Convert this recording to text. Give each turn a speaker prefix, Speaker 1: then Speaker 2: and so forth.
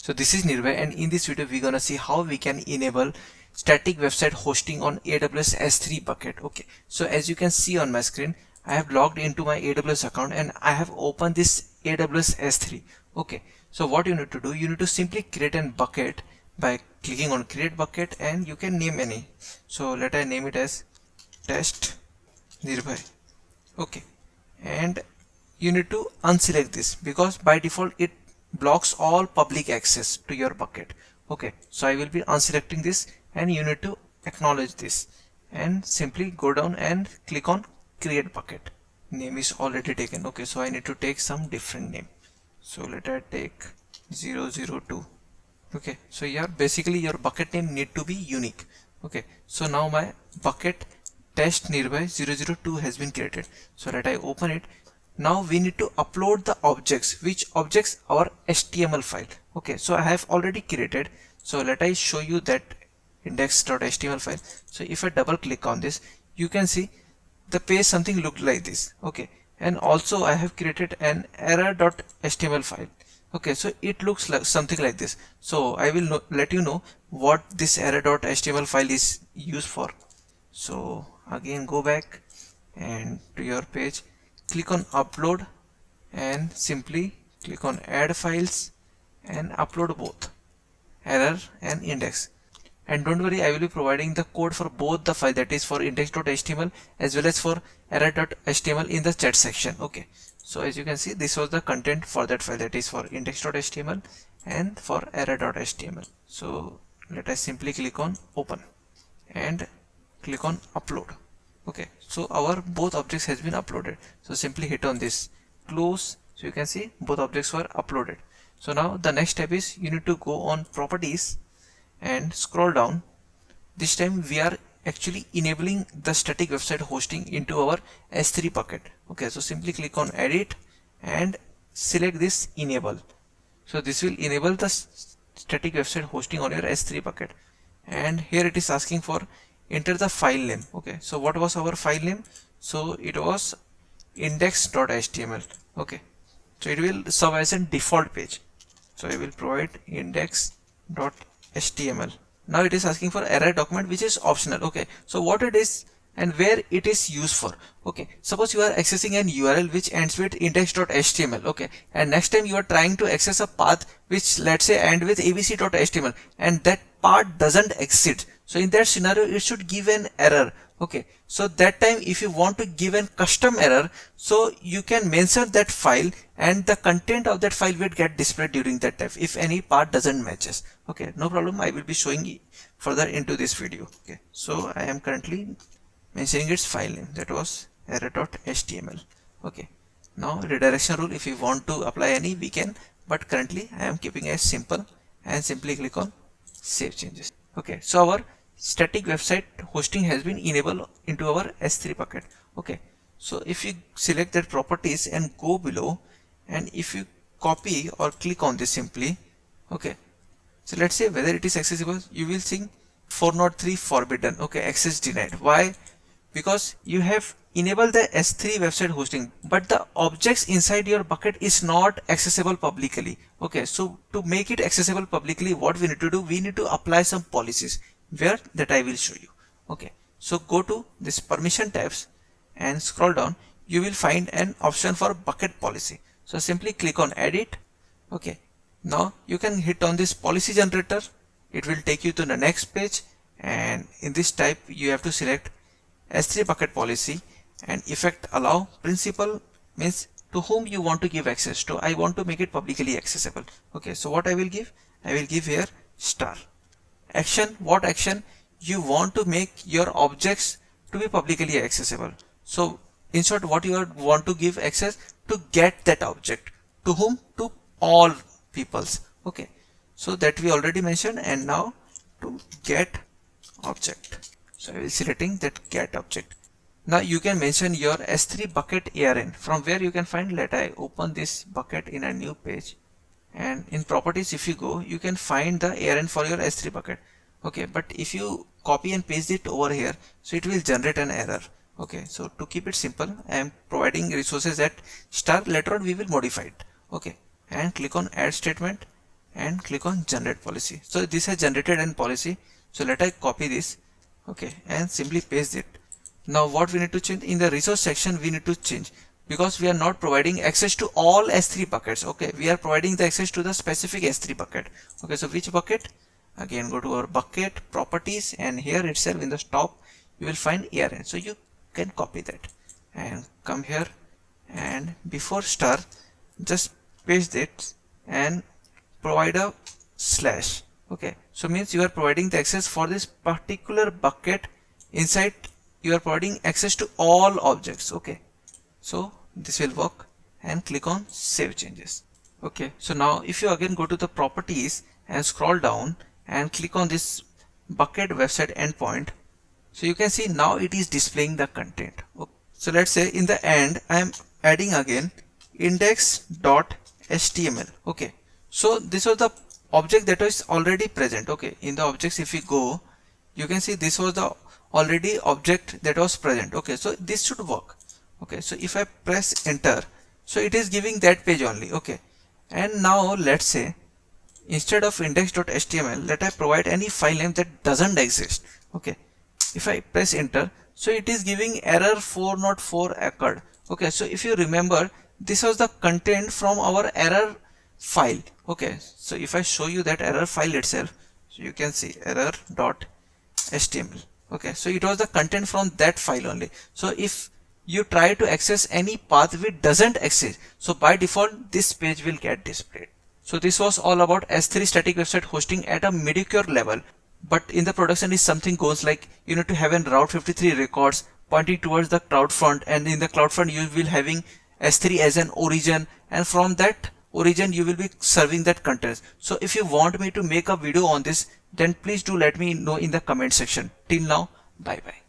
Speaker 1: So this is Nirvay, and in this video we're gonna see how we can enable static website hosting on AWS S3 bucket. Okay, so as you can see on my screen, I have logged into my AWS account and I have opened this AWS S3. Okay, so what you need to do, you need to simply create a bucket by clicking on create bucket, and you can name any. So let I name it as test Nirvay. Okay, and you need to unselect this because by default it blocks all public access to your bucket. Okay, so I will be unselecting this, and you need to acknowledge this and simply go down and click on create bucket. Name is already taken. Okay, so I need to take some different name. So let I take 002. Okay, so here basically your bucket name need to be unique. Okay, so now my bucket test nearby 002 has been created. So let I open it. Now we need to upload the objects. Which objects? Our HTML file. Okay, so I have already created. So let I show you that index.html file. So if I double click on this, you can see the page something looked like this. Okay, and also I have created an error.html file. Okay, so it looks like something like this. So I will let you know what this error.html file is used for. So again go back and to your page, click on upload and simply click on add files and upload both error and index. And don't worry, I will be providing the code for both the file, that is for index.html as well as for error.html in the chat section. Okay, so as you can see, this was the content for that file, that is for index.html and for error.html. So let us simply click on open and click on upload. Okay, so our both objects has been uploaded. So simply hit on this close. So you can see both objects were uploaded. So now the next step is you need to go on properties and scroll down. This time we are actually enabling the static website hosting into our S3 bucket. Okay, so simply click on edit and select this enable. So this will enable the static website hosting on your S3 bucket. And here it is asking for enter the file name. Okay, so what was our file name? So it was index.html. okay, so it will serve as a default page. So I will provide index.html. Now it is asking for error document, which is optional. Okay, so what it is and where it is used for. Okay, suppose you are accessing an URL which ends with index.html. okay, and next time you are trying to access a path which let's say end with abc.html, and that part doesn't exist. So in that scenario it should give an error. Okay, so that time if you want to give a custom error, so you can mention that file and the content of that file will get displayed during that time if any part doesn't matches. Okay, no problem, I will be showing further into this video. Okay, so I am currently mentioning its file name, that was error.html. okay, now redirection rule, if you want to apply any we can, but currently I am keeping it simple and simply click on save changes. Okay, so our static website hosting has been enabled into our S3 bucket. Okay, so if you select that properties and go below, and if you copy or click on this simply, okay, so let's say whether it is accessible, you will see 403 forbidden. Okay, access denied. Why? Because you have enabled the S3 website hosting, but the objects inside your bucket is not accessible publicly. Okay, so to make it accessible publicly, what we need to do, we need to apply some policies where that I will show you. Okay, so go to this permission tabs and scroll down. You will find an option for bucket policy. So simply click on edit. Okay, now you can hit on this policy generator. It will take you to the next page, and in this type you have to select S3 bucket policy and effect allow. Principal means to whom you want to give access to. I want to make it publicly accessible. Okay, so what I will give? I will give here star. Action, what action? You want to make your objects to be publicly accessible. So in short, what you want to give access to get that object. To whom? To all peoples. Okay, so that we already mentioned. And now to get object. So I will selecting that get object. Now you can mention your S3 bucket ARN, from where you can find. Let I open this bucket in a new page, and in properties if you go, you can find the ARN for your S3 bucket. Okay, but if you copy and paste it over here, so it will generate an error. Okay, so to keep it simple, I am providing resources at star. Later on we will modify it. Okay, and click on add statement and click on generate policy. So this has generated an policy. So let I copy this, okay, and simply paste it. Now what we need to change in the resource section, we need to change, because we are not providing access to all S3 buckets. Okay, we are providing the access to the specific S3 bucket. Okay, so which bucket? Again, go to our bucket properties, and here itself in the top you will find ARN. So you can copy that and come here, and before star just paste it and provide a slash. Okay, so means you are providing the access for this particular bucket. Inside you are providing access to all objects. Okay, so this will work, and click on save changes. Okay, so now if you again go to the properties and scroll down and click on this bucket website endpoint, so you can see now it is displaying the content. Okay. So let's say in the end I am adding again index.html. Okay, so this was the object that was already present. Okay, in the objects if we go, you can see this was the already object that was present. Okay, so this should work. Okay, so if I press enter, so it is giving that page only. Okay, and now let's say instead of index.html, let I provide any file name that doesn't exist. Okay, if I press enter, so it is giving error 404 occurred. Okay, so if you remember, this was the content from our error file. Okay, so if I show you that error file itself, so you can see error.html. Okay, so it was the content from that file only. So if you try to access any path which doesn't exist, so by default this page will get displayed. So this was all about S3 static website hosting at a mediocre level. But in the production is something goes like you need to have a Route 53 records pointing towards the CloudFront, and in the CloudFront you will having S3 as an origin, and from that origin you will be serving that content. So if you want me to make a video on this, then please do let me know in the comment section. Till now, bye bye.